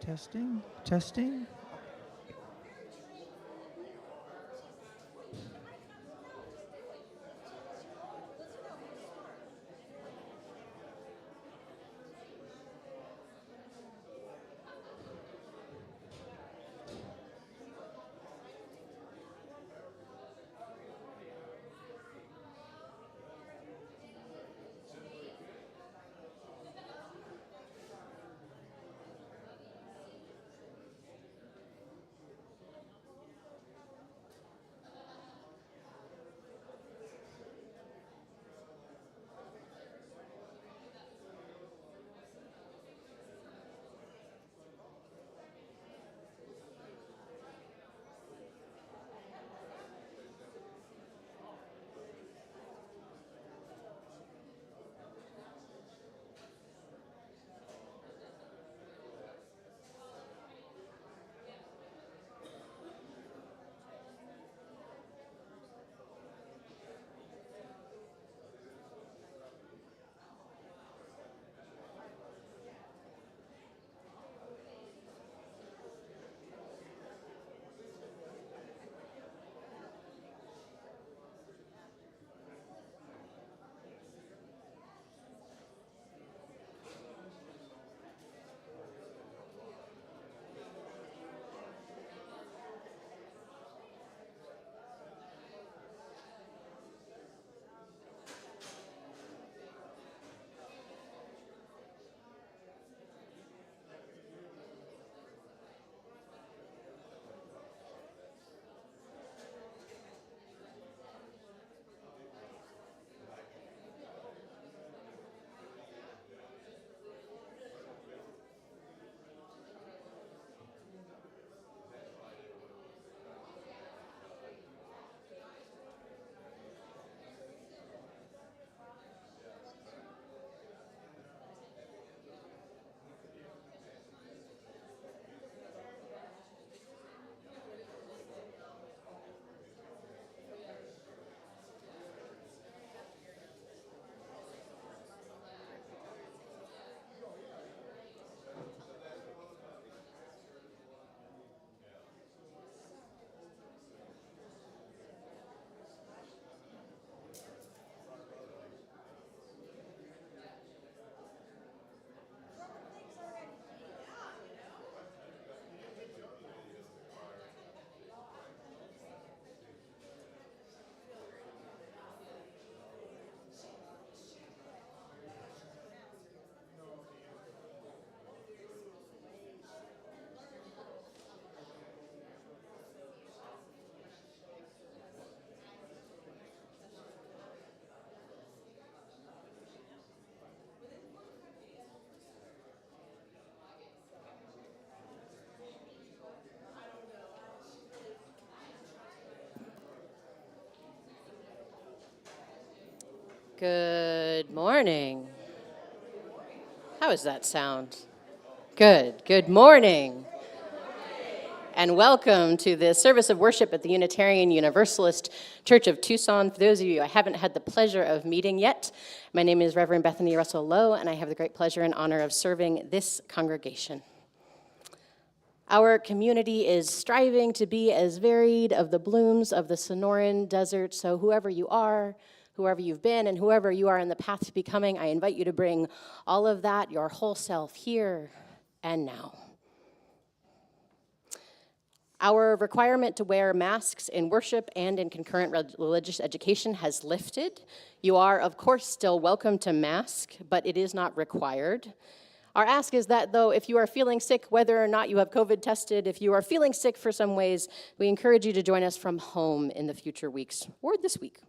Testing, testing. Good morning. How does that sound? Good. Good morning. And welcome to the service of worship at the Unitarian Universalist Church of Tucson. For those of you I haven't had the pleasure of meeting yet, my name is Reverend Bethany Russell Lowe, and I have the great pleasure and honor of serving this congregation. Our community is striving to be as varied of the blooms of the Sonoran Desert, so whoever you are, whoever you've been, and whoever you are in the path to becoming, I invite you to bring all of that, your whole self, here and now. Our requirement to wear masks in worship and in concurrent religious education has lifted. You are, of course, still welcome to mask, but it is not required. Our ask is that, though, if you are feeling sick, whether or not you have COVID tested, if you are feeling sick for some ways, we encourage you to join us from home in the future weeks or this week.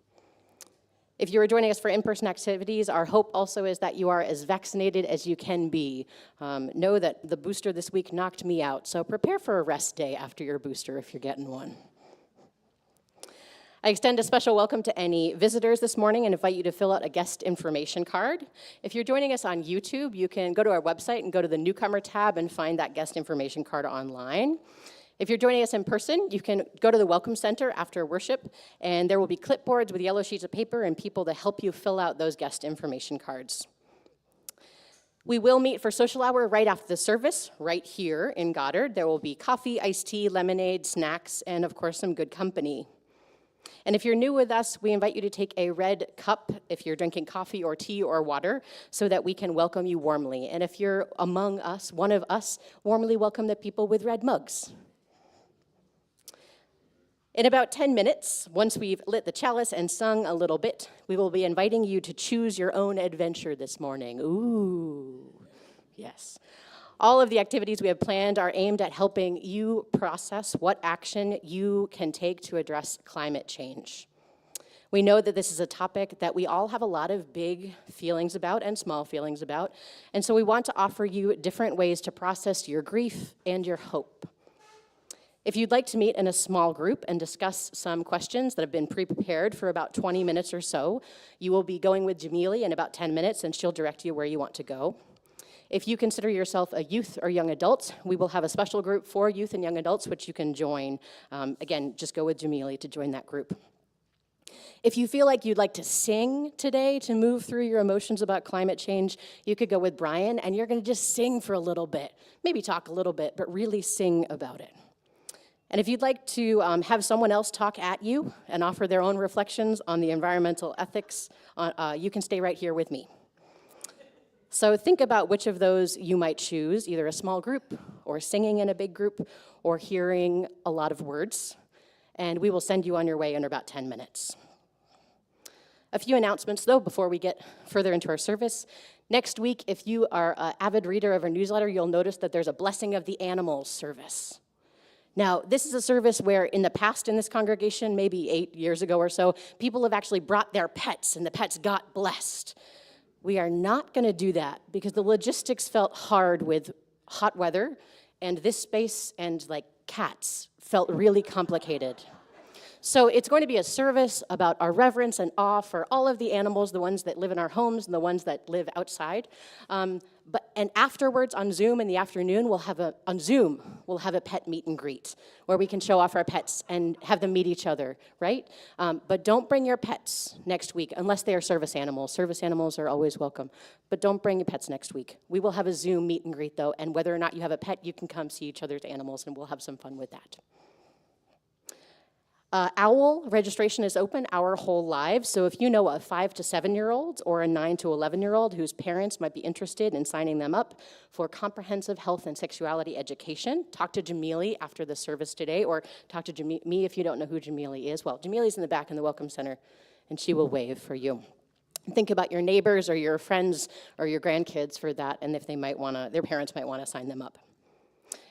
If you are joining us for in-person activities, our hope also is that you are as vaccinated as you can be. Know that the booster this week knocked me out, so prepare for a rest day after your booster if you're getting one. I extend a special welcome to any visitors this morning and invite you to fill out a guest information card. If you're joining us on YouTube, you can go to our website and go to the newcomer tab and find that guest information card online. If you're joining us in person, you can go to the Welcome Center after worship, and there will be clipboards with yellow sheets of paper and people to help you fill out those guest information cards. We will meet for social hour right after the service, right here in Goddard. There will be coffee, iced tea, lemonade, snacks, and of course some good company. And if you're new with us, we invite you to take a red cup if you're drinking coffee or tea or water so that we can welcome you warmly. And if you're among us, one of us, warmly welcome the people with red mugs. In about 10 minutes, once we've lit the chalice and sung a little bit, we will be inviting you to choose your own adventure this morning. Ooh, yes. All of the activities we have planned are aimed at helping you process what action you can take to address climate change. We know that this is a topic that we all have a lot of big feelings about and small feelings about, and so we want to offer you different ways to process your grief and your hope. If you'd like to meet in a small group and discuss some questions that have been pre-prepared for about 20 minutes or so, you will be going with Jamili in about 10 minutes, and she'll direct you where you want to go. If you consider yourself a youth or young adult, we will have a special group for youth and young adults, which you can join. Again, just go with Jamili to join that group. If you feel like you'd like to sing today to move through your emotions about climate change, you could go with Brian, and you're going to just sing for a little bit. Maybe talk a little bit, but really sing about it. And if you'd like to have someone else talk at you and offer their own reflections on the environmental ethics, you can stay right here with me. So think about which of those you might choose, either a small group or singing in a big group or hearing a lot of words, and we will send you on your way in about 10 minutes. A few announcements, though, before we get further into our service. Next week, if you are an avid reader of our newsletter, you'll notice that there's a Blessing of the Animals service. Now, this is a service where in the past in this congregation, maybe 8 years ago or so, people have actually brought their pets and the pets got blessed. We are not going to do that because the logistics felt hard with hot weather, and this space and like cats felt really complicated. So it's going to be a service about our reverence and awe for all of the animals, the ones that live in our homes and the ones that live outside. And afterwards on Zoom in the afternoon, we'll have a pet meet and greet where we can show off our pets and have them meet each other, right? But don't bring your pets next week unless they are service animals. Service animals are always welcome. But don't bring your pets next week. We will have a Zoom meet and greet, though, and whether or not you have a pet, you can come see each other's animals, and we'll have some fun with that. OWL registration is open our whole lives, so if you know a 5 to 7-year-old or a 9 to 11-year-old whose parents might be interested in signing them up for comprehensive health and sexuality education, talk to Jamili after the service today, or talk to me if you don't know who Jamili is. Well, Jamili's in the back in the Welcome Center, and she will wave for you. Think about your neighbors or your friends or your grandkids for that, and if they might their parents might want to sign them up.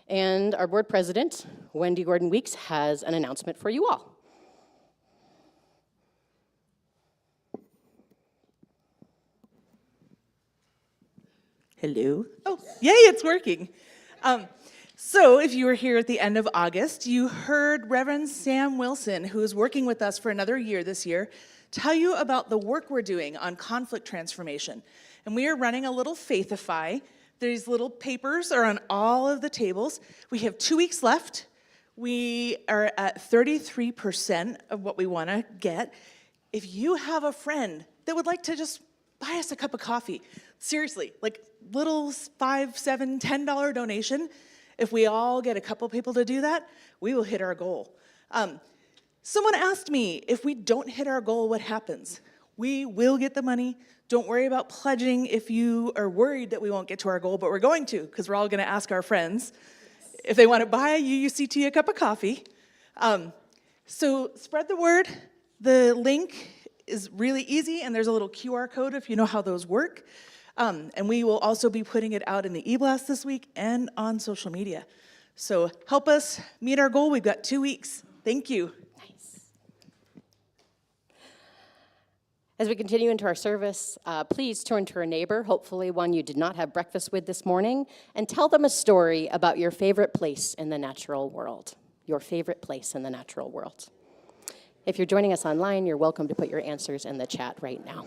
And our board president, Wendy Gordon-Weeks, has an announcement for you all. Hello. Oh, yay, it's working. So if you were here at the end of August, you heard Reverend Sam Wilson, who is working with us for another year this year, tell you about the work we're doing on conflict transformation. And we are running a little Faithify. These little papers are on all of the tables. We have 2 weeks left. We are at 33% of what we want to get. If you have a friend that would like to just buy us a cup of coffee, seriously, like little $5, $7, $10 donation, if we all get a couple people to do that, we will hit our goal. Someone asked me, if we don't hit our goal, what happens? We will get the money. Don't worry about pledging if you are worried that we won't get to our goal, but we're going to, because we're all going to ask our friends if they want to buy UUCT a cup of coffee. So spread the word. The link is really easy, and there's a little QR code if you know how those work. And we will also be putting it out in the e-blast this week and on social media. So help us meet our goal. We've got 2 weeks. Thank you. Nice. As we continue into our service, please turn to a neighbor, hopefully one you did not have breakfast with this morning, and tell them a story about your favorite place in the natural world. Your favorite place in the natural world. If you're joining us online, you're welcome to put your answers in the chat right now.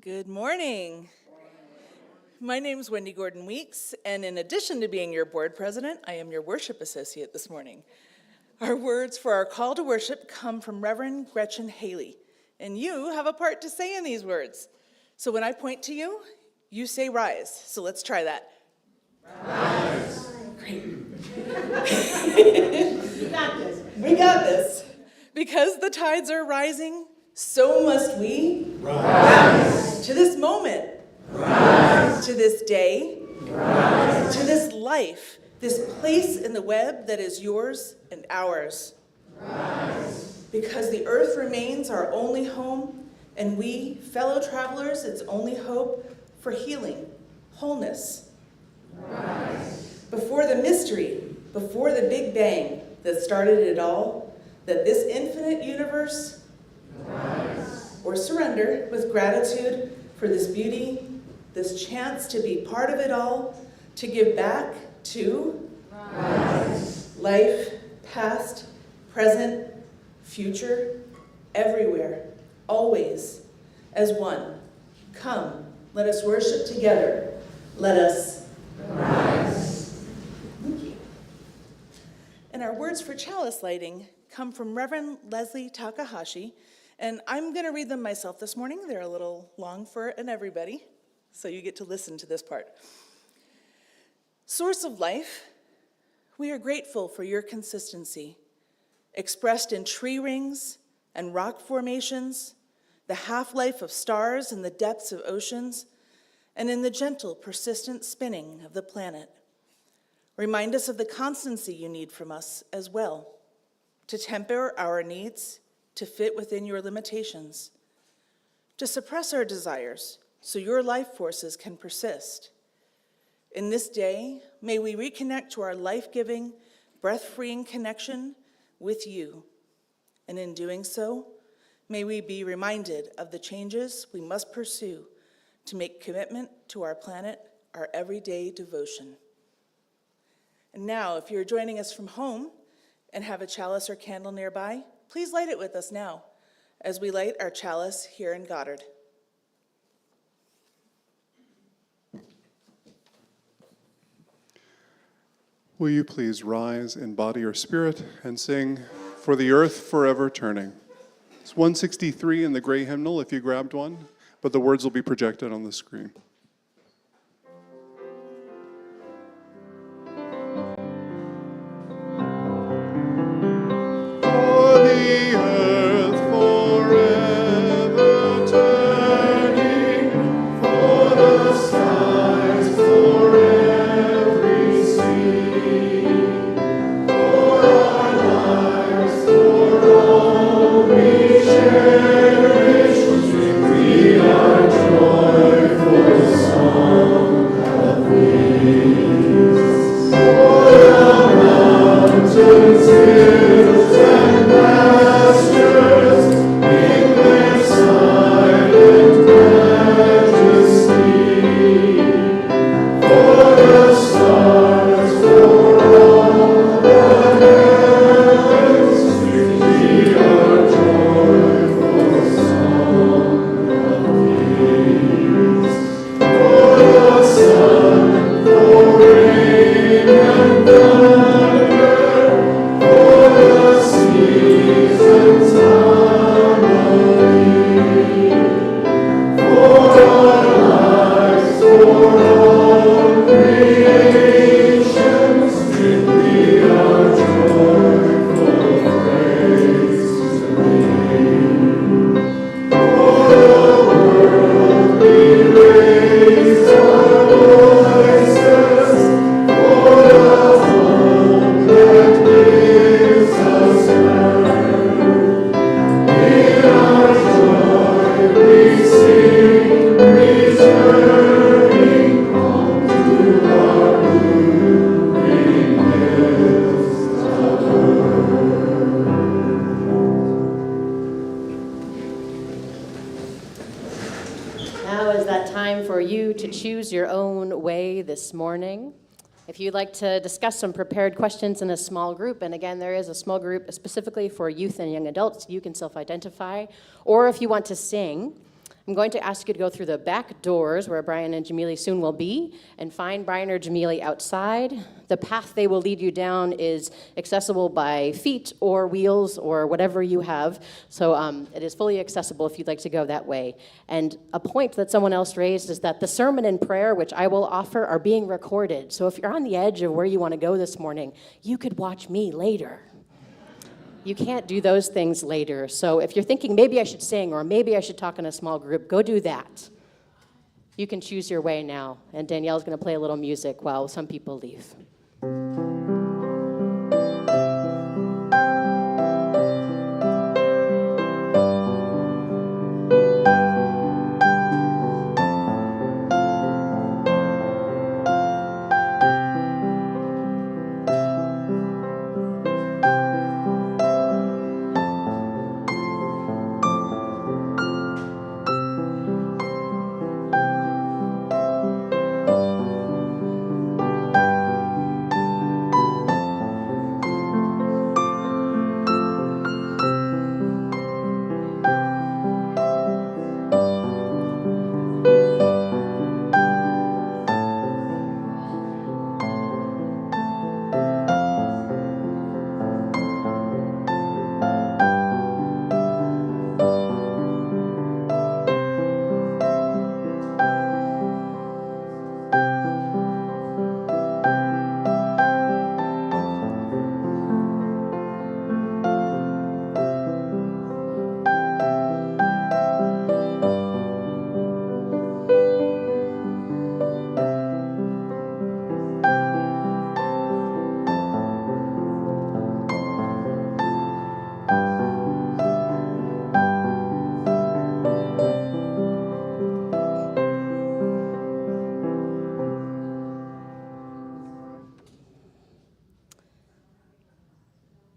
Good morning. My name's Wendy Gordon Weeks, and in addition to being your board president, I am your worship associate this morning. Our words for our call to worship come from Reverend Gretchen Haley, and you have a part to say in these words. So when I point to you, you say rise. So let's try that. Rise. Great. We got this. We got this. Because the tides are rising, so must we rise. To this moment. Rise. To this day. Rise. To this life. This place in the web that is yours and ours. Rise. Because the earth remains our only home, and we, fellow travelers, its only hope for healing, wholeness. Rise. Before the mystery, before the Big Bang that started it all, that this infinite universe, rise. Or surrender with gratitude for this beauty, this chance to be part of it all, to give back to rise. Life, past, present, future, everywhere, always, as one. Come, let us worship together. Let us rise. Thank you. And our words for chalice lighting come from Reverend Leslie Takahashi, and I'm going to read them myself this morning. They're a little long for an everybody, so you get to listen to this part. Source of life, we are grateful for your consistency, expressed in tree rings and rock formations, the half-life of stars in the depths of oceans, and in the gentle, persistent spinning of the planet. Remind us of the constancy you need from us as well, to temper our needs, to fit within your limitations, to suppress our desires so your life forces can persist. In this day, may we reconnect to our life-giving, breath-freeing connection with you. And in doing so, may we be reminded of the changes we must pursue to make commitment to our planet our everyday devotion. And now, if you're joining us from home and have a chalice or candle nearby, please light it with us now as we light our chalice here in Goddard. Will you please rise in body or spirit and sing, "For the Earth Forever Turning"? It's 163 in the gray hymnal if you grabbed one, but the words will be projected on the screen. For the earth forever turning, for the skies for every sea, for our lives, for all we cherish, we are joyful song of peace. For the mountains, hills, and pastures in their silent majesty, for the stars, for all the heavens, we are joyful song of peace. For the sun, for rain and thunder, for the seasons harmony, for our lives, for all creations, we are joyful praise to thee. For the world we raise our voices, for the home that gives us birth. In our joy we sing, returning home to our moving hills of Now is that time for you to choose your own way this morning. If you'd like to discuss some prepared questions in a small group, and again, there is a small group specifically for youth and young adults, you can self-identify, or if you want to sing, I'm going to ask you to go through the back doors where Brian and Jamili soon will be and find Brian or Jamili outside. The path they will lead you down is accessible by feet or wheels or whatever you have. So it is fully accessible if you'd like to go that way. And a point that someone else raised is that the sermon and prayer, which I will offer, are being recorded. So if you're on the edge of where you want to go this morning, you could watch me later. You can't do those things later. So if you're thinking, maybe I should sing or maybe I should talk in a small group, go do that. You can choose your way now. And Danielle's going to play a little music while some people leave.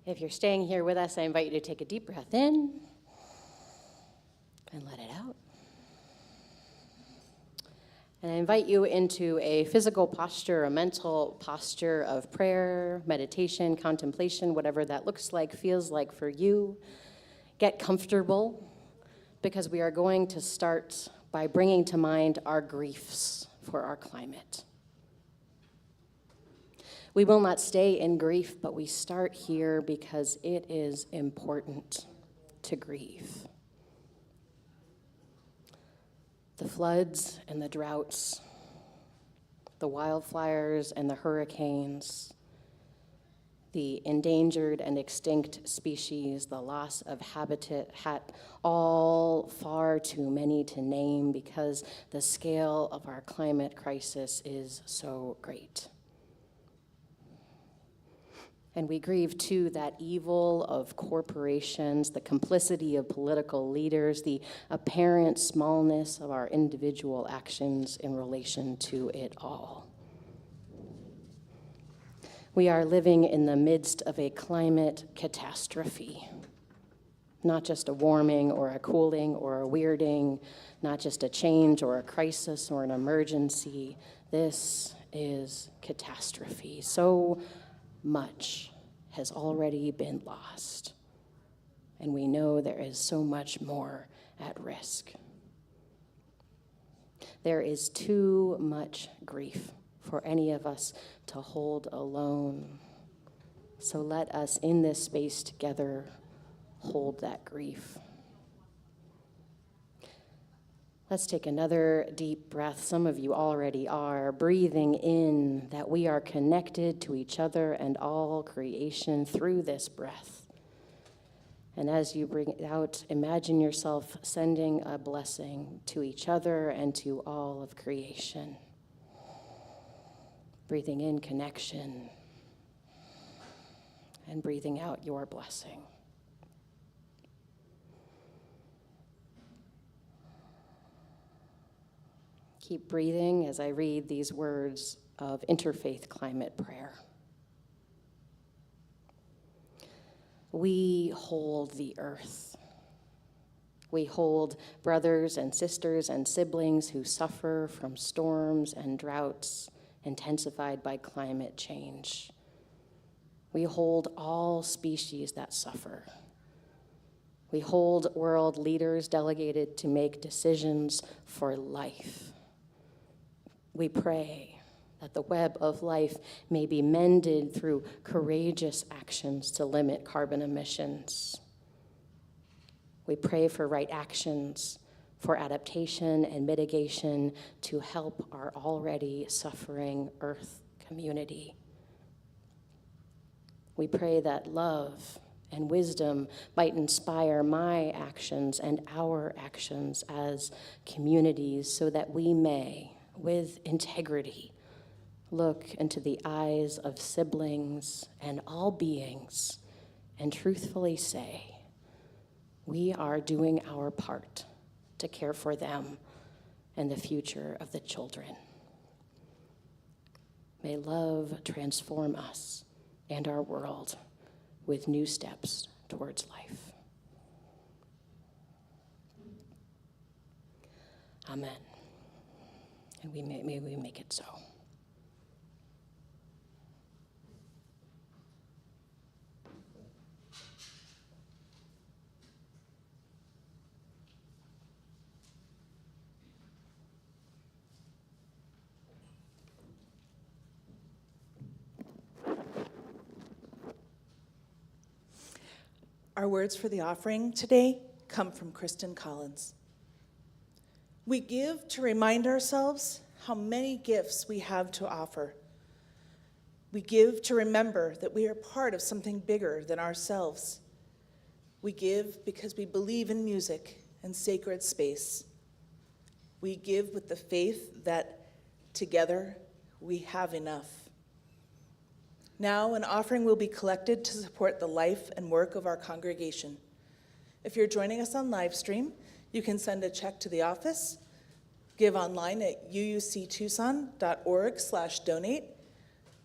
If you're staying here with us, I invite you to take a deep breath in and let it out. And I invite you into a physical posture, a mental posture of prayer, meditation, contemplation, whatever that looks like, feels like for you. Get comfortable, because we are going to start by bringing to mind our griefs for our climate. We will not stay in grief, but we start here because it is important to grieve. The floods and the droughts, the wildfires and the hurricanes, the endangered and extinct species, the loss of habitat, all far too many to name because the scale of our climate crisis is so great. And we grieve, too, that evil of corporations, the complicity of political leaders, the apparent smallness of our individual actions in relation to it all. We are living in the midst of a climate catastrophe, not just a warming or a cooling or a weirding, not just a change or a crisis or an emergency. This is catastrophe. So much has already been lost, and we know there is so much more at risk. There is too much grief for any of us to hold alone. So let us, in this space together, hold that grief. Let's take another deep breath. Some of you already are, breathing in that we are connected to each other and all creation through this breath. And as you bring it out, imagine yourself sending a blessing to each other and to all of creation. Breathing in connection and breathing out your blessing. Keep breathing as I read these words of interfaith climate prayer. We hold the earth. We hold brothers and sisters and siblings who suffer from storms and droughts intensified by climate change. We hold all species that suffer. We hold world leaders delegated to make decisions for life. We pray that the web of life may be mended through courageous actions to limit carbon emissions. We pray for right actions, for adaptation and mitigation to help our already suffering Earth community. We pray that love and wisdom might inspire my actions and our actions as communities so that we may, with integrity, look into the eyes of siblings and all beings and truthfully say, we are doing our part to care for them and the future of the children. May love transform us and our world with new steps towards life. Amen. And may we make it so. Our words for the offering today come from Kristen Collins. We give to remind ourselves how many gifts we have to offer. We give to remember that we are part of something bigger than ourselves. We give because we believe in music and sacred space. We give with the faith that together we have enough. Now, an offering will be collected to support the life and work of our congregation. If you're joining us on live stream, you can send a check to the office, give online at uuctucson.org/donate,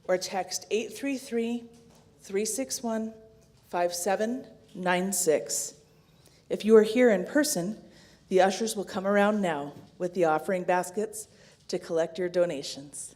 or text 833-361-5796. If you are here in person, the ushers will come around now with the offering baskets to collect your donations.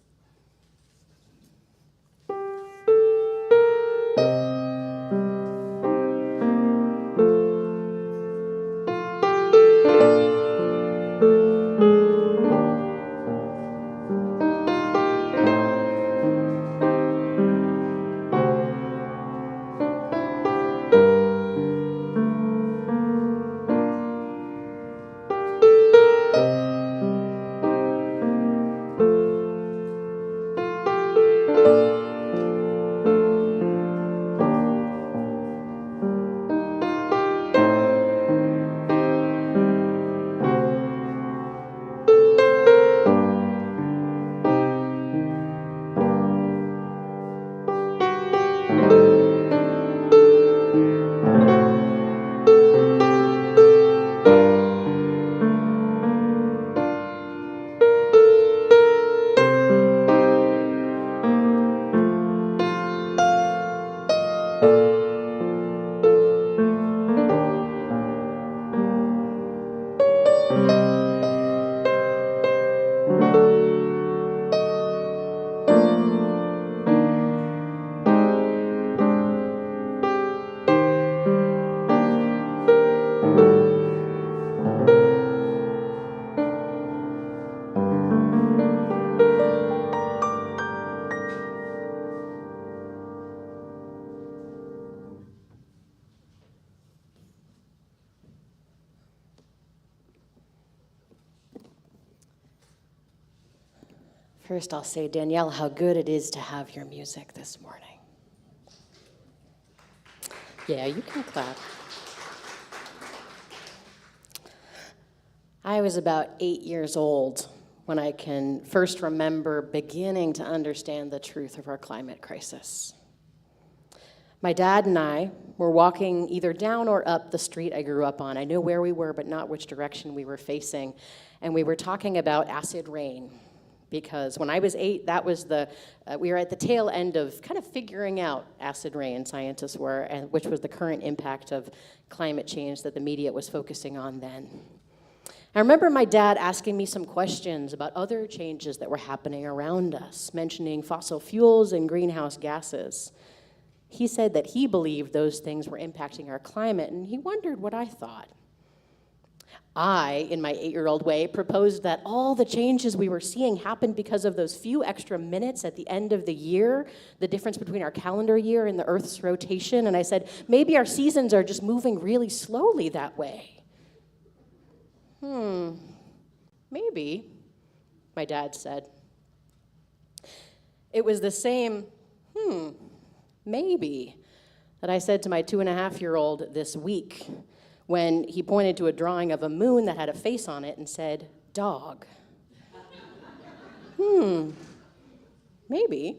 First, I'll say, Danielle, how good it is to have your music this morning. Yeah, you can clap. I was about 8 years old when I can first remember beginning to understand the truth of our climate crisis. My dad and I were walking either down or up the street I grew up on. I knew where we were, but not which direction we were facing. And we were talking about acid rain. Because when I was 8, that was we were at the tail end of kind of figuring out acid rain, scientists were, and which was the current impact of climate change that the media was focusing on then. I remember my dad asking me some questions about other changes that were happening around us, mentioning fossil fuels and greenhouse gases. He said that he believed those things were impacting our climate, and he wondered what I thought. I, in my 8-year-old way, proposed that all the changes we were seeing happened because of those few extra minutes at the end of the year, the difference between our calendar year and the Earth's rotation, and I said, maybe our seasons are just moving really slowly that way. Maybe, my dad said. It was the same, maybe, that I said to my 2.5-year-old this week when he pointed to a drawing of a moon that had a face on it and said, dog. Maybe.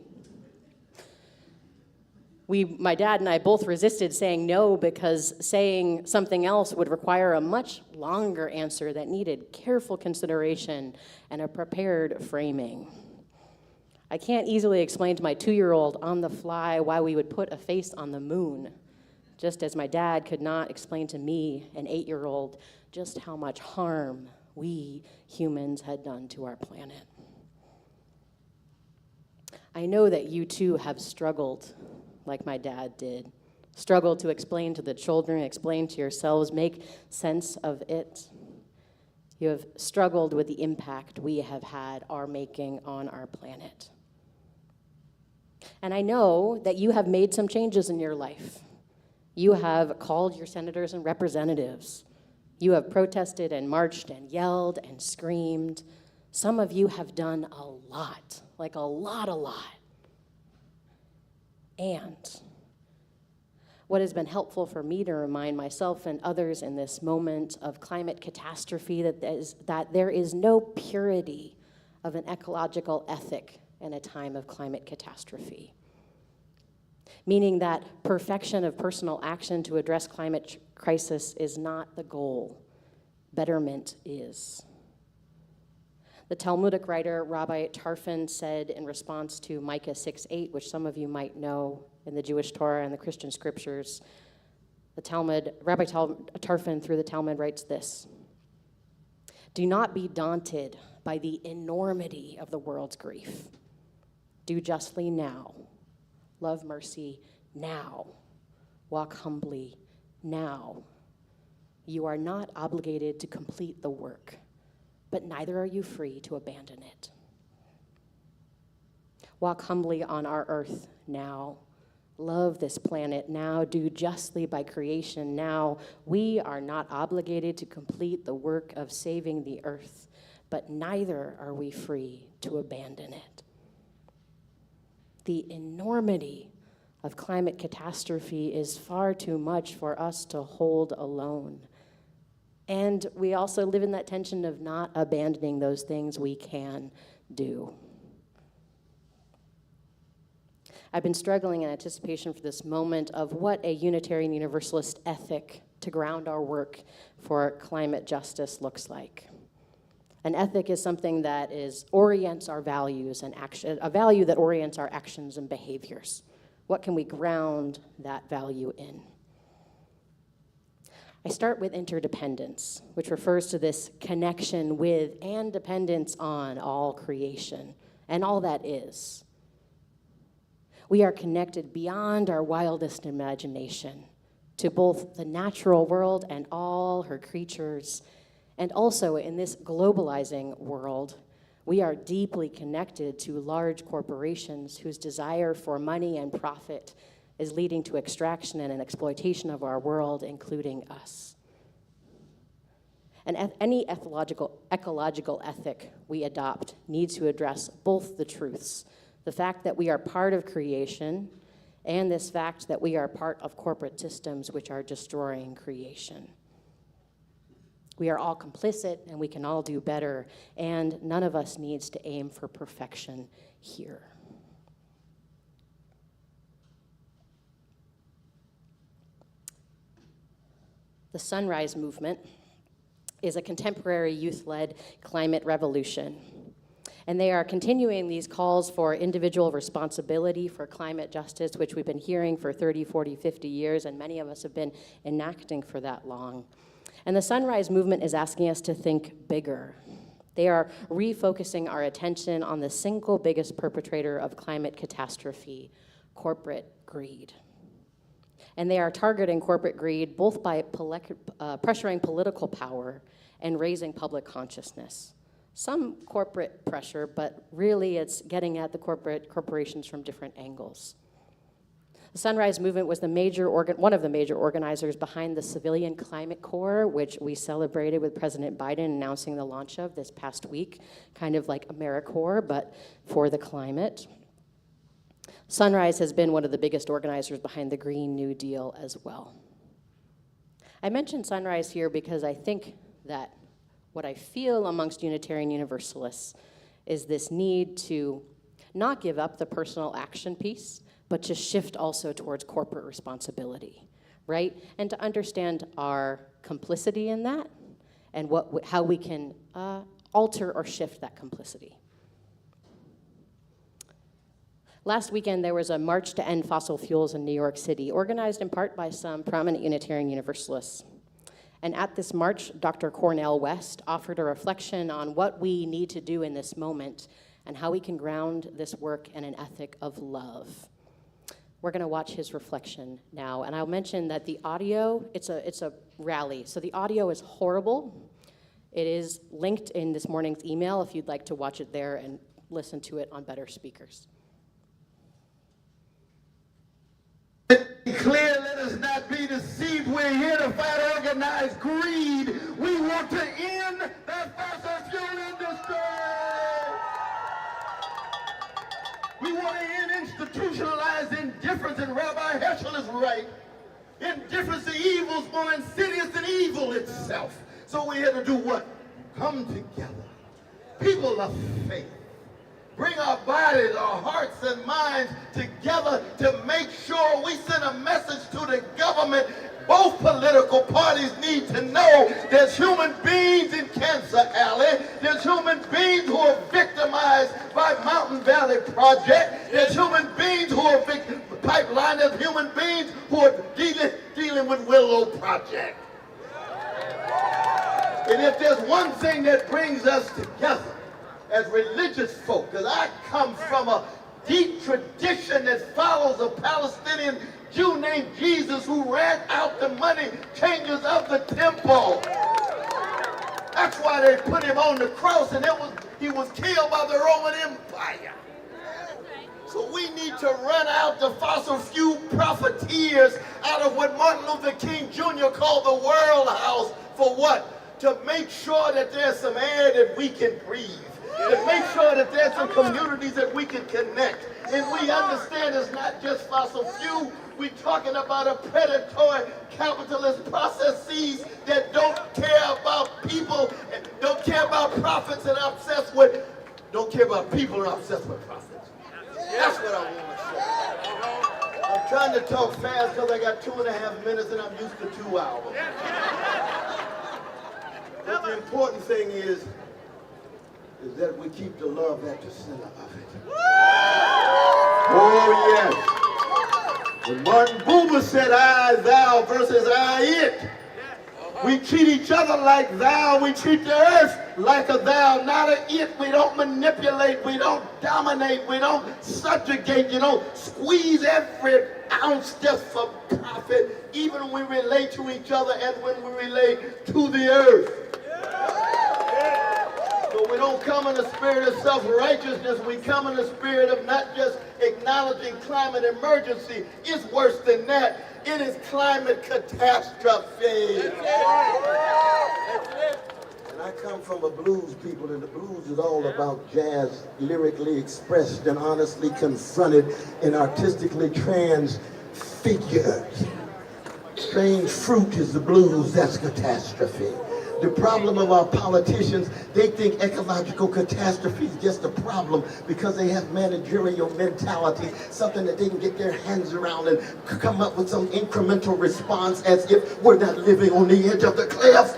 My dad and I both resisted saying no because saying something else would require a much longer answer that needed careful consideration and a prepared framing. I can't easily explain to my 2-year-old on the fly why we would put a face on the moon, just as my dad could not explain to me, an 8-year-old, just how much harm we humans had done to our planet. I know that you too have struggled like my dad did, struggled to explain to the children, explain to yourselves, make sense of it. You have struggled with the impact we have had are making on our planet. And I know that you have made some changes in your life. You have called your senators and representatives. You have protested and marched and yelled and screamed. Some of you have done a lot, like a lot. And what has been helpful for me to remind myself and others in this moment of climate catastrophe that there is no purity of an ecological ethic in a time of climate catastrophe. Meaning that perfection of personal action to address climate crisis is not the goal. Betterment is. The Talmudic writer Rabbi Tarfon said in response to Micah 6:8, which some of you might know in the Jewish Torah and the Christian scriptures, Rabbi Tarfon through the Talmud writes this: do not be daunted by the enormity of the world's grief. Do justly now. Love mercy now. Walk humbly now. You are not obligated to complete the work, but neither are you free to abandon it. Walk humbly on our earth now. Love this planet now. Do justly by creation now. We are not obligated to complete the work of saving the earth, but neither are we free to abandon it. The enormity of climate catastrophe is far too much for us to hold alone. And we also live in that tension of not abandoning those things we can do. I've been struggling in anticipation for this moment of what a Unitarian Universalist ethic to ground our work for climate justice looks like. An ethic is something that orients our values and action, a value that orients our actions and behaviors. What can we ground that value in? I start with interdependence, which refers to this connection with and dependence on all creation and all that is. We are connected beyond our wildest imagination to both the natural world and all her creatures. And also in this globalizing world, we are deeply connected to large corporations whose desire for money and profit is leading to extraction and an exploitation of our world, including us. And any ecological ethic we adopt needs to address both the truths, the fact that we are part of creation, and this fact that we are part of corporate systems which are destroying creation. We are all complicit, and we can all do better, and none of us needs to aim for perfection here. The Sunrise Movement is a contemporary youth-led climate revolution. And they are continuing these calls for individual responsibility for climate justice, which we've been hearing for 30, 40, 50 years, and many of us have been enacting for that long. And the Sunrise Movement is asking us to think bigger. They are refocusing our attention on the single biggest perpetrator of climate catastrophe, corporate greed. And they are targeting corporate greed both by pressuring political power and raising public consciousness. Some corporate pressure, but really it's getting at the corporations from different angles. The Sunrise Movement was one of the major organizers behind the Civilian Climate Corps, which we celebrated with President Biden announcing the launch of this past week, kind of like AmeriCorps, but for the climate. Sunrise has been one of the biggest organizers behind the Green New Deal as well. I mentioned Sunrise here because I think that what I feel amongst Unitarian Universalists is this need to not give up the personal action piece, but to shift also towards corporate responsibility, right? And to understand our complicity in that and how we can alter or shift that complicity. Last weekend, there was a march to end fossil fuels in New York City, organized in part by some prominent Unitarian Universalists. And at this march, Dr. Cornel West offered a reflection on what we need to do in this moment and how we can ground this work in an ethic of love. We're going to watch his reflection now, and I'll mention that the audio, it's a rally, so the audio is horrible. It is linked in this morning's email if you'd like to watch it there and listen to it on better speakers. Clear, let us not be deceived. We're here to fight organized greed. We want to end the fossil fuel industry. We want to end institutionalized indifference, and Rabbi Heschel is right. Indifference to evil is more insidious than evil itself. So we're here to do what? Come together. People of faith. Bring our bodies, our hearts, and minds together to make sure we send a message to the government. Both political parties need to know there's human beings in Cancer Alley. There's human beings who are victimized by Mountain Valley Project. There's human beings who are pipeline. There's human beings who are dealing with Willow Project. And if there's one thing that brings us together as religious folk, because I come from a deep tradition that follows a Palestinian Jew named Jesus who ran out the money changers of the temple. That's why they put him on the cross, and he was killed by the Roman Empire. So we need to run out the fossil fuel profiteers out of what Martin Luther King Jr. called the world house. For what? To make sure that there's some air that we can breathe. To make sure that there's some communities that we can connect. And we understand it's not just fossil fuel. We're talking about a predatory capitalist processes that don't care about people, and don't care about profits, and don't care about people and are obsessed with profits. That's what I want to say. I'm trying to talk fast because I got 2.5 minutes and I'm used to 2 hours. But the important thing is that we keep the love at the center of it. Oh, yes. When Martin Buber said I, thou versus I, it. We treat each other like thou. We treat the earth like a thou, not a it. We don't manipulate. We don't dominate. We don't subjugate. You don't squeeze every ounce just for profit, even when we relate to each other and when we relate to the earth. So we don't come in the spirit of self-righteousness. We come in the spirit of not just acknowledging climate emergency. It's worse than that. It is climate catastrophe. And I come from a blues people, and the blues is all about jazz, lyrically expressed and honestly confronted and artistically transfigured. Strange fruit is the blues, that's catastrophe. The problem of our politicians, they think ecological catastrophe is just a problem because they have managerial mentality, something that they can get their hands around and come up with some incremental response as if we're not living on the edge of the cliff.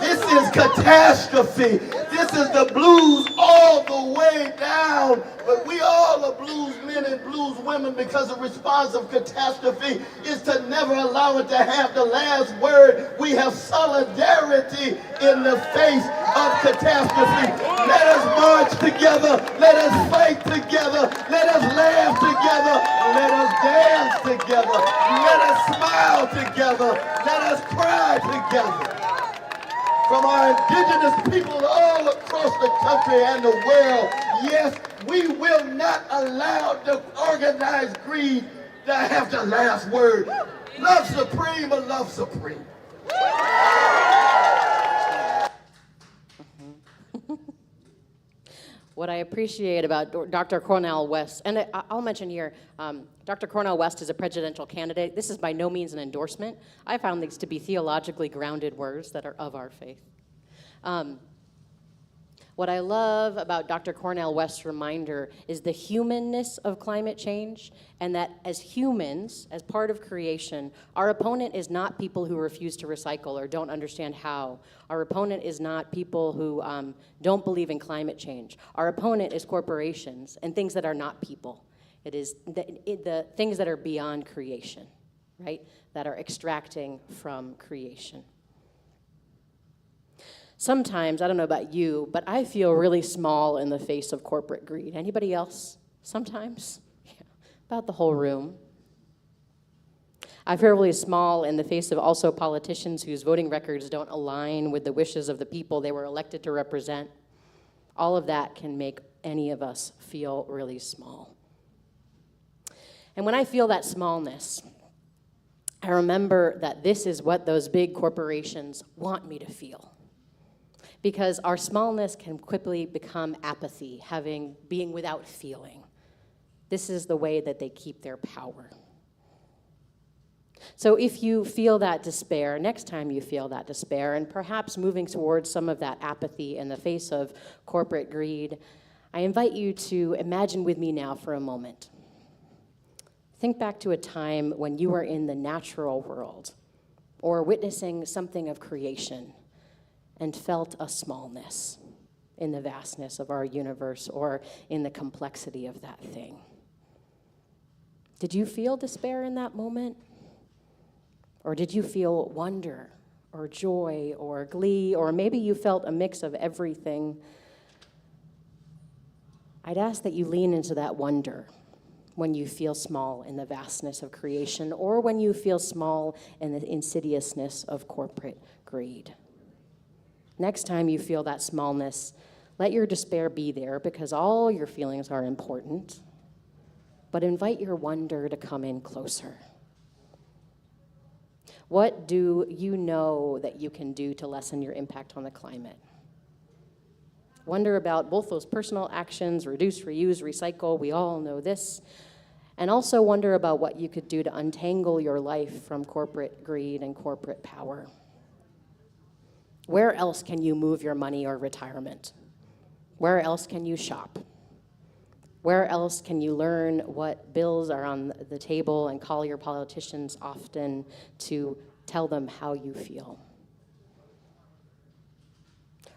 This is catastrophe. This This is the blues all the way down. But we all are blues men and blues women because the response of catastrophe is to never allow it to have the last word. We have solidarity in the face of catastrophe. Let us march together. Let us fight together. Let us laugh together. Let us dance together. Let us smile together. Let us cry together. From our indigenous people all across the country and the world, yes, we will not allow the organized greed to have the last word. Love supreme or love supreme. What I appreciate about Dr. Cornel West, and I'll mention here, Dr. Cornel West is a presidential candidate. This is by no means an endorsement. I found these to be theologically grounded words that are of our faith. What I love about Dr. Cornel West's reminder is the humanness of climate change, and that as humans, as part of creation, our opponent is not people who refuse to recycle or don't understand how. Our opponent is not people who don't believe in climate change. Our opponent is corporations and things that are not people. It is the things that are beyond creation, right? That are extracting from creation. Sometimes, I don't know about you, but I feel really small in the face of corporate greed. Anybody else? Sometimes? Yeah, about the whole room. I feel really small in the face of also politicians whose voting records don't align with the wishes of the people they were elected to represent. All of that can make any of us feel really small. And when I feel that smallness, I remember that this is what those big corporations want me to feel. Because our smallness can quickly become apathy, being without feeling. This is the way that they keep their power. So if you feel that despair, next time you feel that despair, and perhaps moving towards some of that apathy in the face of corporate greed, I invite you to imagine with me now for a moment. Think back to a time when you were in the natural world or witnessing something of creation and felt a smallness in the vastness of our universe or in the complexity of that thing. Did you feel despair in that moment? Or did you feel wonder or joy or glee, or maybe you felt a mix of everything? I'd ask that you lean into that wonder when you feel small in the vastness of creation, or when you feel small in the insidiousness of corporate greed. Next time you feel that smallness, let your despair be there, because all your feelings are important, but invite your wonder to come in closer. What do you know that you can do to lessen your impact on the climate? Wonder about both those personal actions, reduce, reuse, recycle, we all know this, and also wonder about what you could do to untangle your life from corporate greed and corporate power. Where else can you move your money or retirement? Where else can you shop? Where else can you learn what bills are on the table and call your politicians often to tell them how you feel?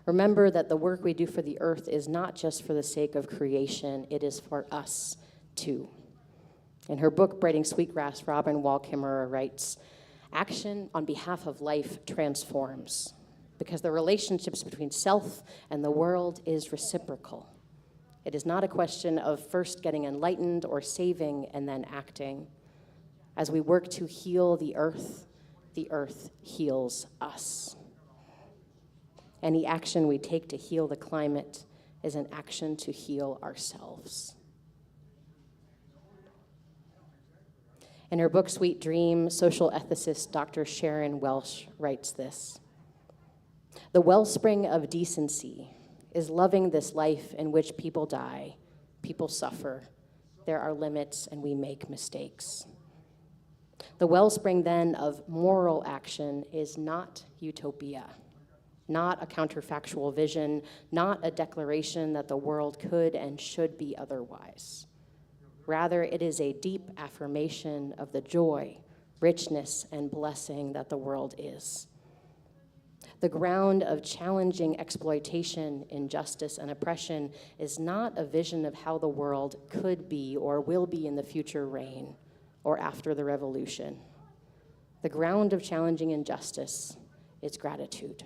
Remember that the work we do for the earth is not just for the sake of creation, it is for us too. In her book, Braiding Sweetgrass, Robin Wall Kimmerer writes, "Action on behalf of life transforms, because the relationships between self and the world is reciprocal. It is not a question of first getting enlightened or saving and then acting. As we work to heal the earth heals us. Any action we take to heal the climate is an action to heal ourselves." In her book, Sweet Dream, social ethicist Dr. Sharon Welsh writes this: "The wellspring of decency is loving this life in which people die, people suffer, there are limits, and we make mistakes. The wellspring then of moral action is not utopia, not a counterfactual vision, not a declaration that the world could and should be otherwise. Rather, it is a deep affirmation of the joy, richness, and blessing that the world is. The ground of challenging exploitation, injustice, and oppression is not a vision of how the world could be or will be in the future reign or after the revolution. The ground of challenging injustice is gratitude.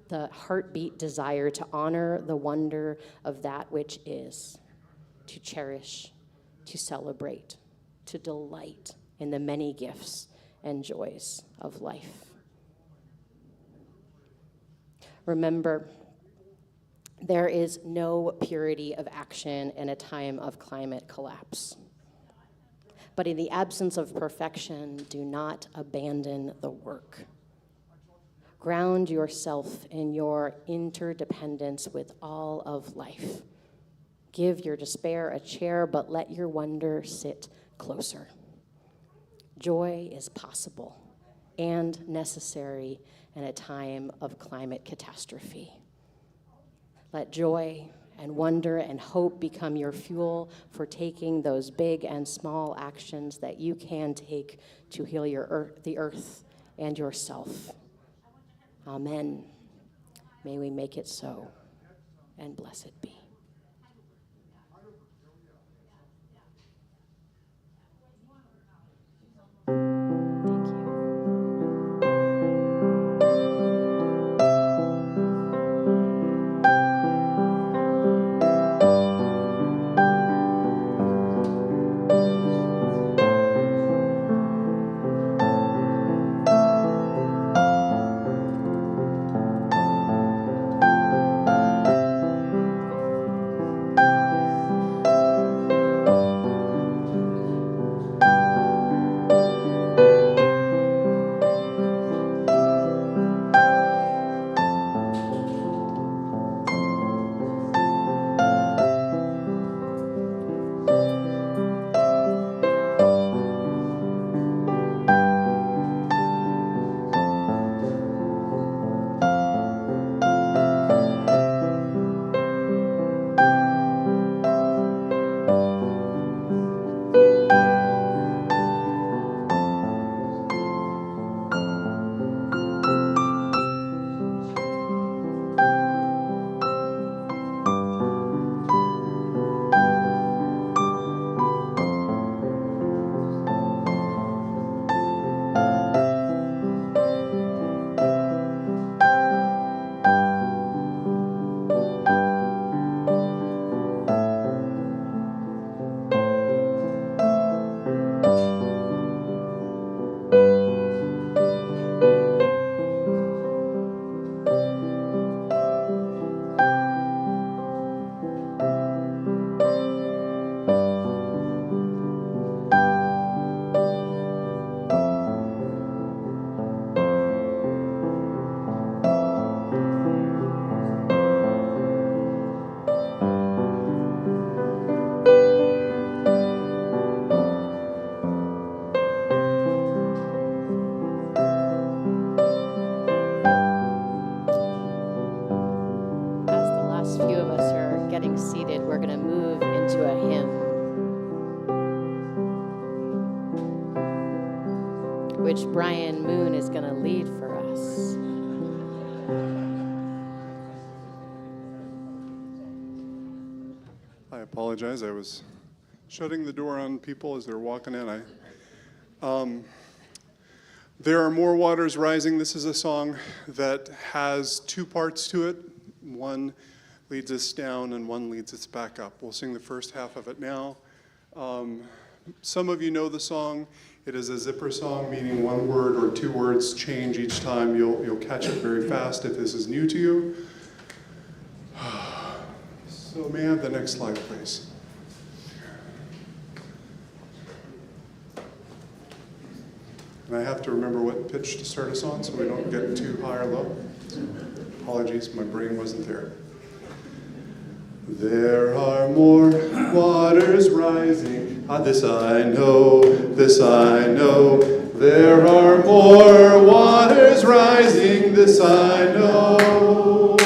The heartbeat desire to honor the wonder of that which is, to cherish, to celebrate, to delight in the many gifts and joys of life. Remember, there is no purity of action in a time of climate collapse. But in the absence of perfection, do not abandon the work. Ground yourself in your interdependence with all of life. Give your despair a chair, but let your wonder sit closer. Joy is possible and necessary in a time of climate catastrophe. Let joy and wonder and hope become your fuel for taking those big and small actions that you can take to heal the earth and yourself. Amen. May we make it so, and blessed be. Seated, we're going to move into a hymn, which Brian Moon is going to lead for us. I apologize. I was shutting the door on people as they're walking in. There Are More Waters Rising. This is a song that has two parts to it. One leads us down and one leads us back up. We'll sing the first half of it now. Some of you know the song. It is a zipper song, meaning one word or two words change each time. You'll catch it very fast if this is new to you. So may I have the next slide, please? And I have to remember what pitch to start us on so we don't get too high or low. Apologies, my brain wasn't there. There are more waters rising. This I know, this I know. There are more waters rising, this I know.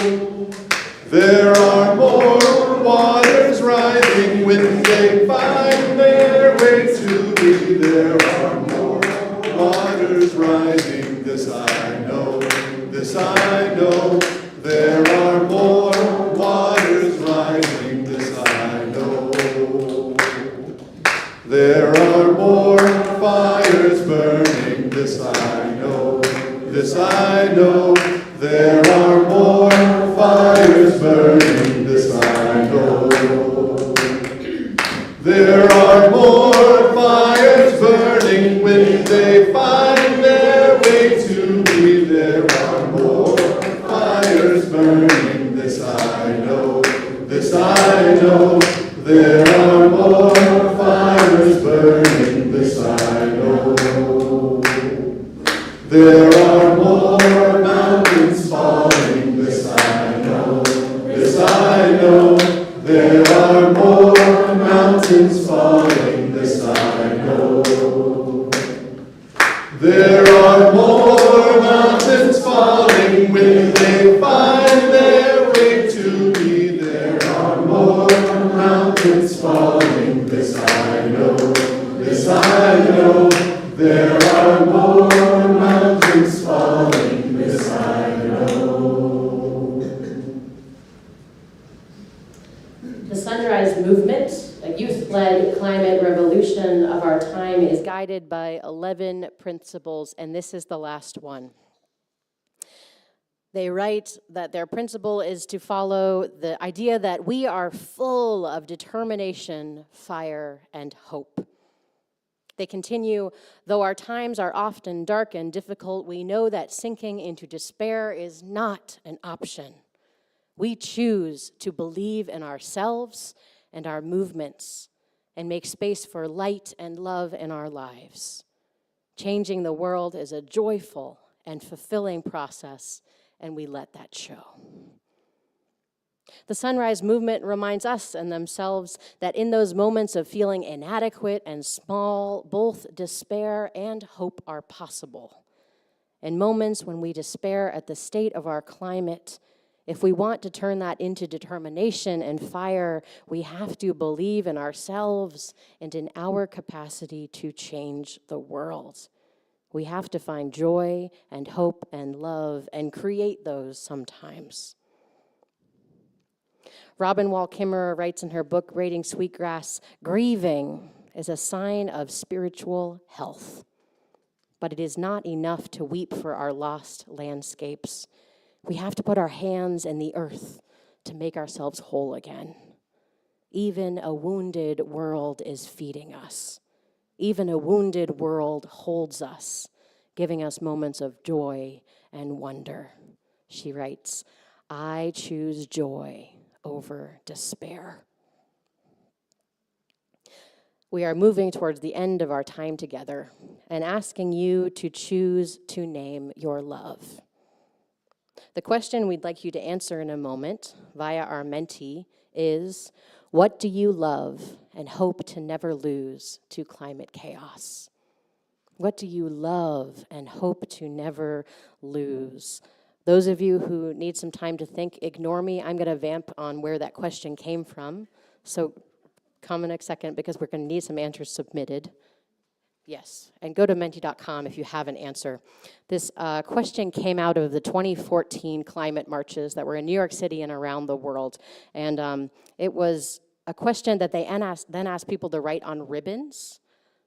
There are more waters rising when they find their way to me. There are more waters rising, this I know, this this I know. There are more waters rising, this I know. There are more fires burning, this I know. This I know. There are more fires burning, this I know. There are more fires burning when they find their way to me. There are more fires burning, this I know. This I know. There are more fires burning, this I know. There are more mountains falling, this I know. This I know. There are more mountains falling, this I know. There are more mountains falling when they find their way to me. There are more mountains falling, this I know. This I know. There are more mountains falling, this I know. The Sunrise Movement, a youth-led climate revolution of our time, is guided by 11 principles, and this is the last one. They write that their principle is to follow the idea that we are full of determination, fire, and hope. They continue, though our times are often dark and difficult, we know that sinking into despair is not an option. We choose to believe in ourselves and our movements and make space for light and love in our lives. Changing the world is a joyful and fulfilling process, and we let that show. The Sunrise Movement reminds us and themselves that in those moments of feeling inadequate and small, both despair and hope are possible. In moments when we despair at the state of our climate, if we want to turn that into determination and fire, we have to believe in ourselves and in our capacity to change the world. We have to find joy and hope and love and create those sometimes. Robin Wall Kimmerer writes in her book, Braiding Sweetgrass, grieving is a sign of spiritual health, but it is not enough to weep for our lost landscapes. We have to put our hands in the earth to make ourselves whole again. Even a wounded world is feeding us. Even a wounded world holds us, giving us moments of joy and wonder. She writes, I choose joy over despair. We are moving towards the end of our time together and asking you to choose to name your love. The question we'd like you to answer in a moment via our Menti is, what do you love and hope to never lose to climate chaos? What do you love and hope to never lose? Those of you who need some time to think, ignore me. I'm going to vamp on where that question came from. So come in a second because we're going to need some answers submitted. Yes, and go to menti.com if you have an answer. This question came out of the 2014 climate marches that were in New York City and around the world. And it was a question that they then asked people to write on ribbons.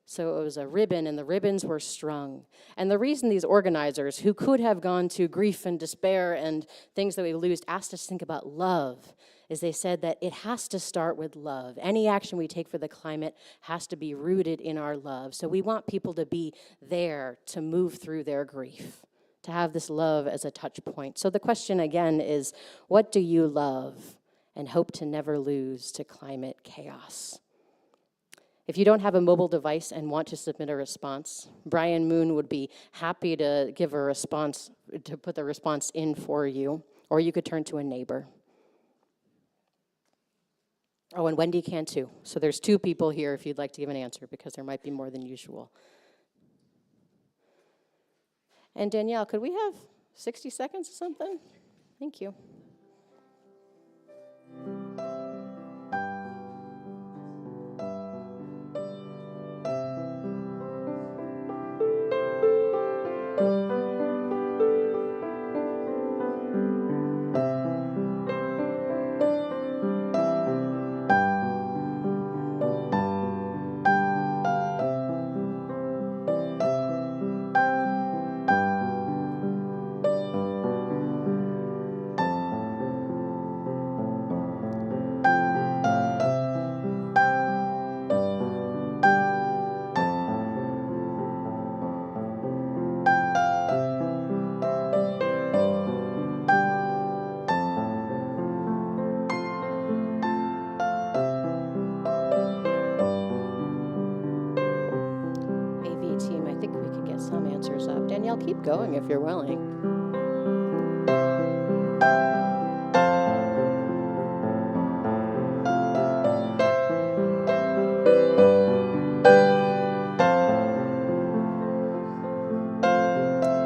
So it was a ribbon, and the ribbons were strung. And the reason these organizers, who could have gone to grief and despair and things that we lose, asked us to think about love, is they said that it has to start with love. Any action we take for the climate has to be rooted in our love. So we want people to be there to move through their grief, to have this love as a touch point. So the question again is, what do you love and hope to never lose to climate chaos? If you don't have a mobile device and want to submit a response, Brian Moon would be happy to give a response, to put the response in for you, or you could turn to a neighbor. Oh, and Wendy can too. So there's 2 people here if you'd like to give an answer, because there might be more than usual. And Danielle, could we have 60 seconds or something? Thank you. I'll keep going if you're willing.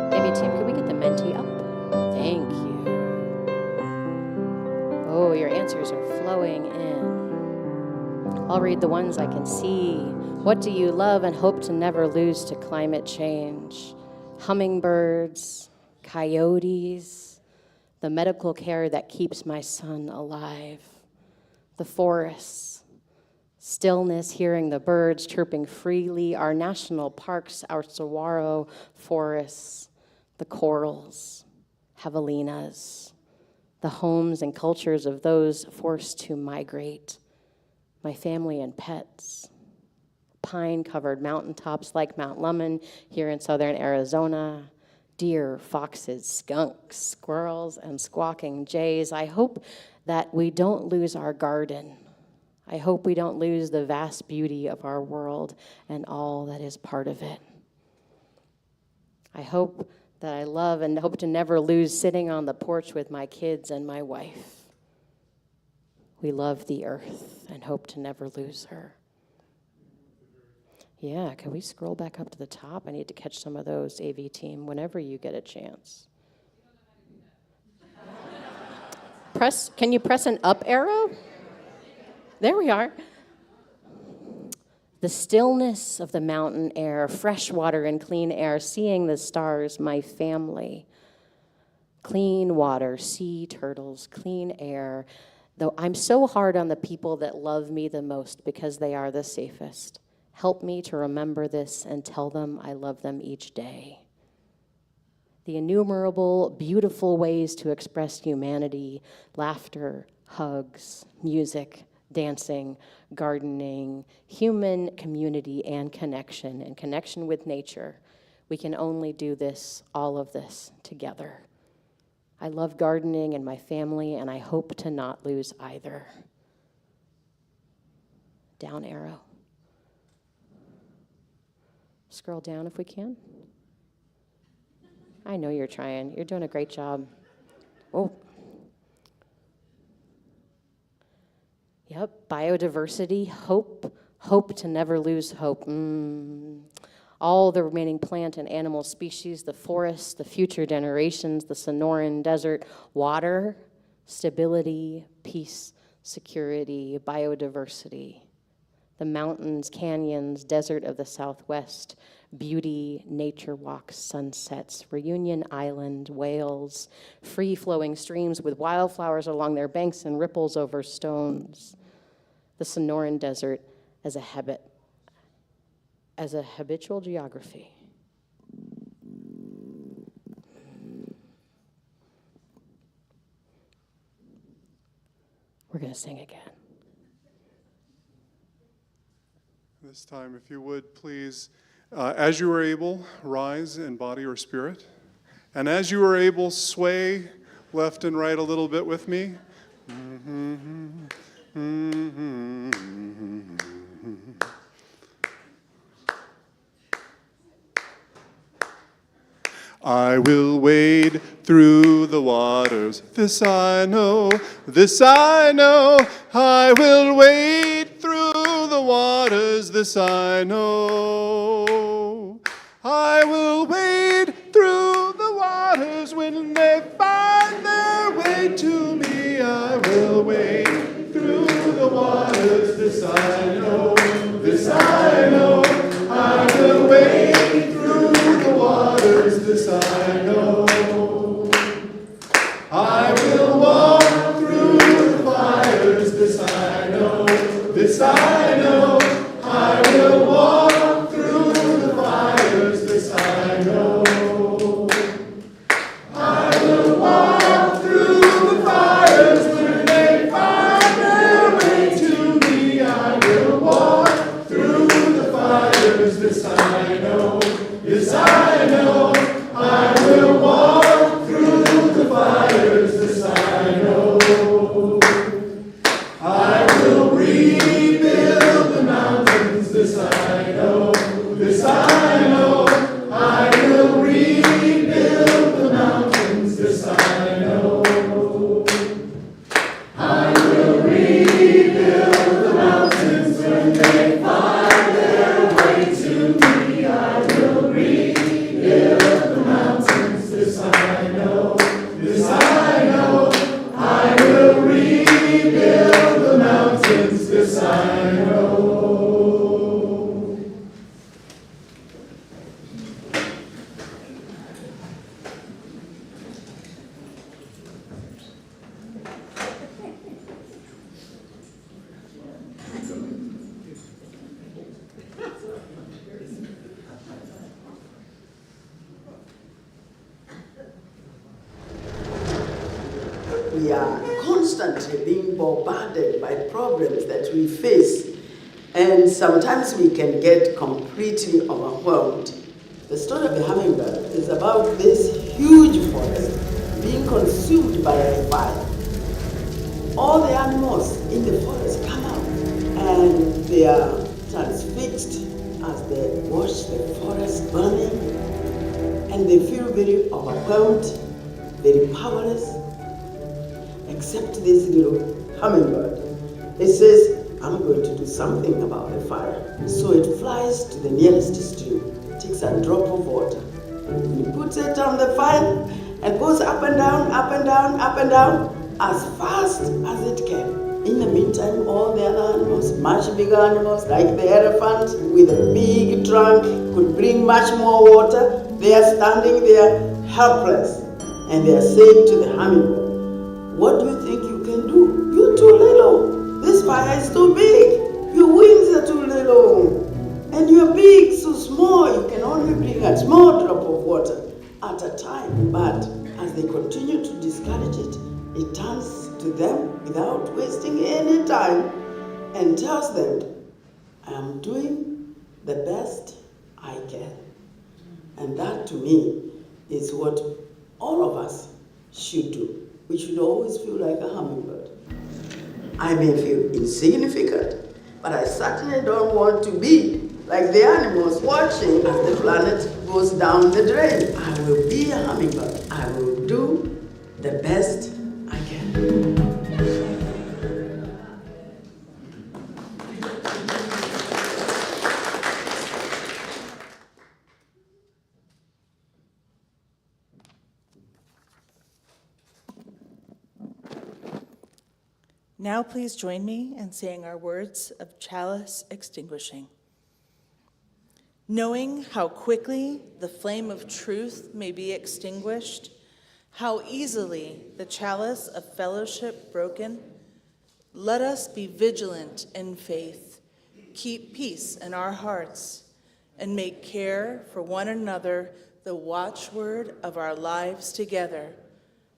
Maybe, Tim, could we get the Menti up? Thank you. Oh, your answers are flowing in. I'll read the ones I can see. What do you love and hope to never lose to climate change? Hummingbirds, coyotes, the medical care that keeps my son alive, the forests, stillness, hearing the birds chirping freely, our national parks, our saguaro forests, the corals, javelinas, the homes and cultures of those forced to migrate, my family and pets, pine-covered mountaintops like Mount Lemmon here in southern Arizona, deer, foxes, skunks, squirrels, and squawking jays. I hope that we don't lose our garden. I hope we don't lose the vast beauty of our world and all that is part of it. I hope that I love and hope to never lose sitting on the porch with my kids and my wife. We love the earth and hope to never lose her. Yeah, can we scroll back up to the top? I need to catch some of those, AV team, whenever you get a chance. Can you press an up arrow? There we are. The stillness of the mountain air, fresh water and clean air, seeing the stars, my family. Clean water, sea turtles, clean air. Though I'm so hard on the people that love me the most because they are the safest. Help me to remember this and tell them I love them each day. The innumerable, beautiful ways to express humanity, laughter, hugs, music, dancing, gardening, human community and connection with nature. We can only do this, all of this, together. I love gardening and my family, and I hope to not lose either. Down arrow. Scroll down if we can. I know you're trying. You're doing a great job. Oh. Yep, biodiversity, hope to never lose hope. All the remaining plant and animal species, the forests, the future generations, the Sonoran Desert, water, stability, peace, security, biodiversity. The mountains, canyons, desert of the Southwest, beauty, nature walks, sunsets, Reunion Island, whales, free-flowing streams with wildflowers along their banks and ripples over stones. The Sonoran Desert as a habitual geography. We're going to sing again. This time, if you would, please, as you are able, rise in body or spirit. And as you are able, sway left and right a little bit with me. I will wade through the waters. This I know, this I know. I will wade through the waters. This I know. I will wade through the waters when they find their way to me. I will wade through the waters. This I know, this I know. I will wade through the waters. This I know. I will walk through the fires. This I know. This I know. I will walk through the fires. This I know. I will walk through the fires when they find their way to me. I will walk through the fires. This I know. Yes, I know. I will walk through the fires. This I know. I will rebuild the mountains. This I know. This I know. I will rebuild we are constantly being bombarded by problems that we face, and sometimes we can get completely overwhelmed. The story of the hummingbird is about this huge forest being consumed by a fire. All the animals in the forest come out and they are transfixed as they watch the forest burning, and they feel very overwhelmed, very powerless, except this little hummingbird. It says, I'm going to do something about the fire. So it flies to the nearest stream, takes a drop of water, and puts it on the fire and goes up and down, up and down, up and down, as fast as it can. In the meantime, all the other animals, much bigger animals, like the elephant with a big trunk, could bring much more water. They are standing there helpless, and they are saying to the hummingbird, what do you think you can do? You're too little. This fire is too big. Your wings are too little. And your beak so small, you can only bring a small drop of water at a time. But as they continue to discourage it, it turns to them without wasting any time and tells them, I am doing the best I can. And that, to me, is what all of us should do. We should always feel like a hummingbird. I may feel insignificant, but I certainly don't want to be like the animals watching as the planet goes down the drain. I will be a hummingbird. I will do the best I can. Now please join me in saying our words of chalice extinguishing. Knowing how quickly the flame of truth may be extinguished, how easily the chalice of fellowship broken, let us be vigilant in faith, keep peace in our hearts, and make care for one another the watchword of our lives together,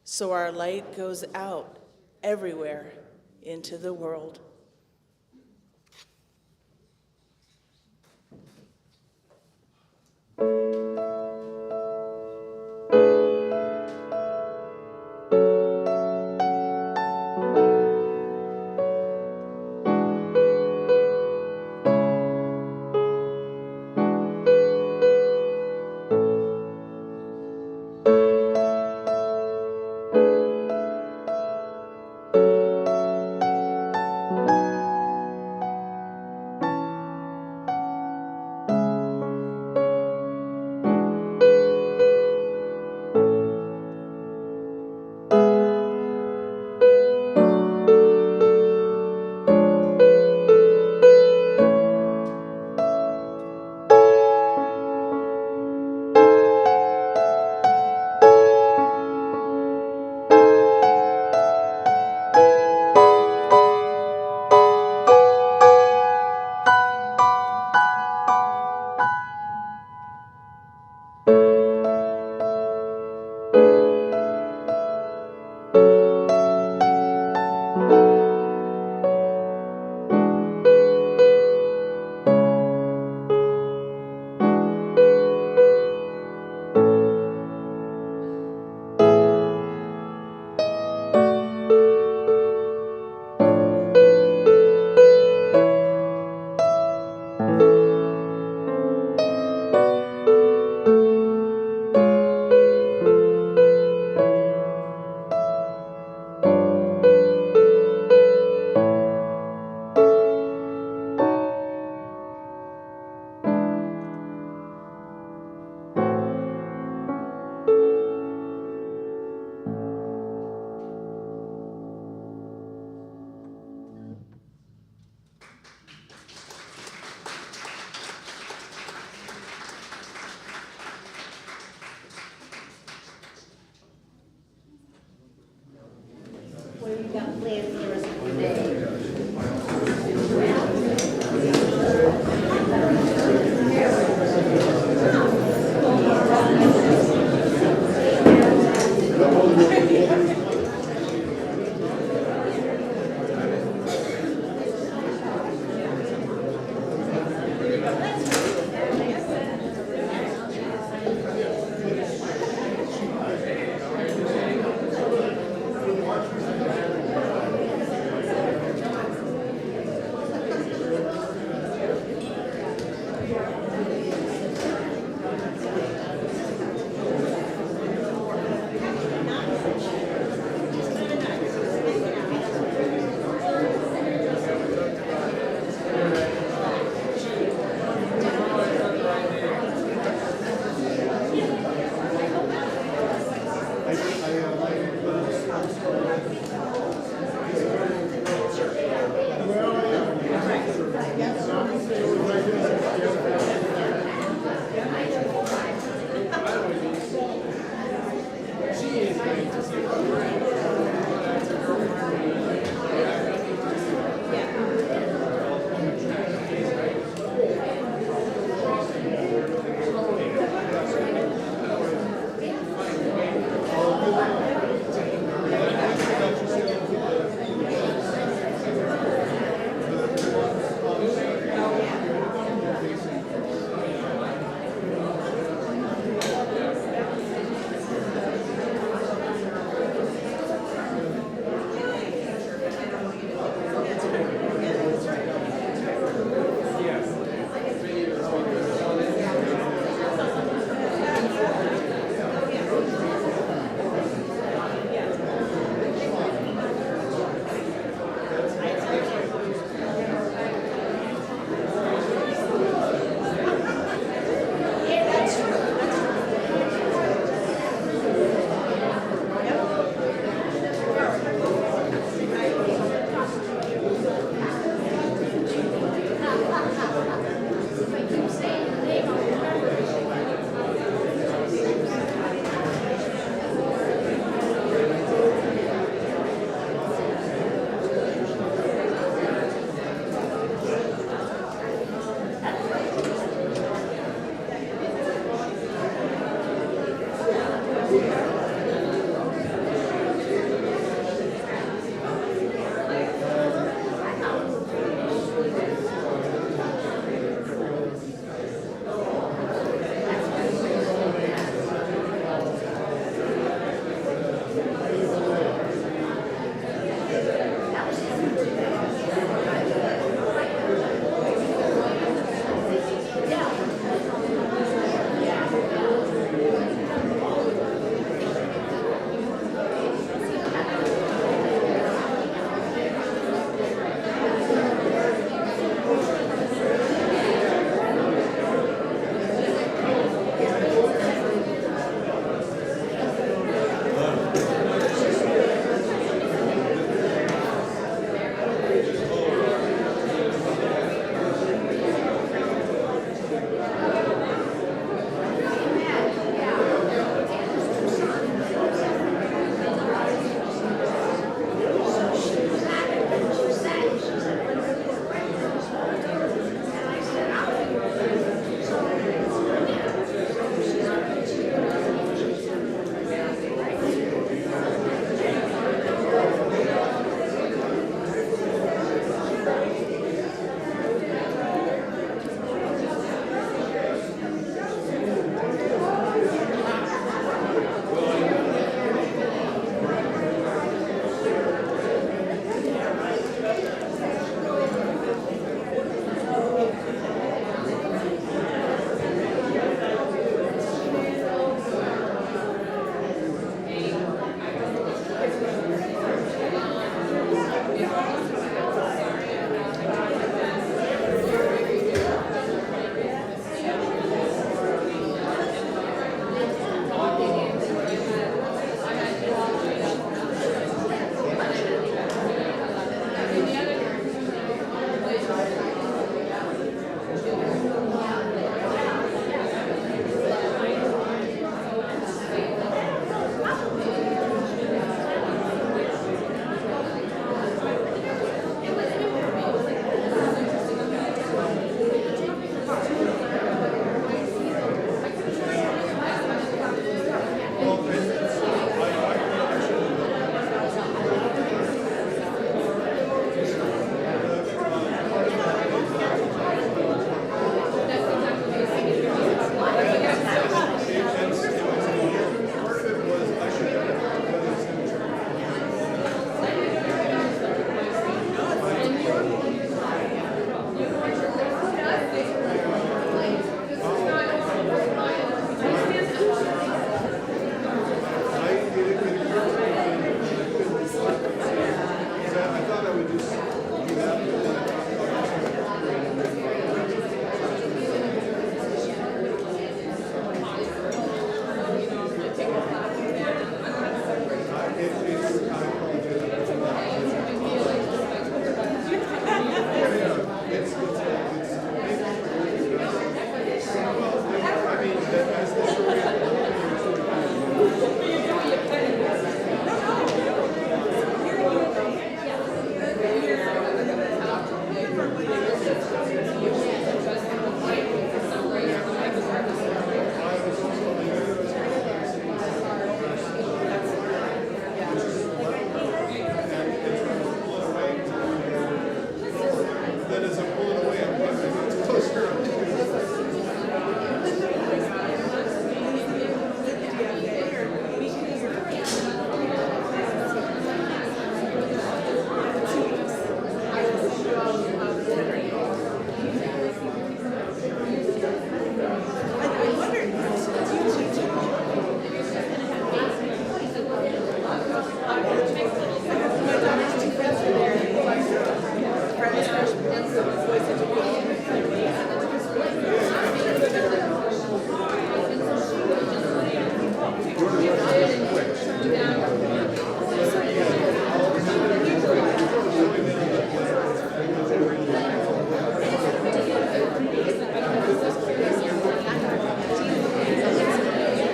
so our light goes out everywhere into the world. What have you got planned for the rest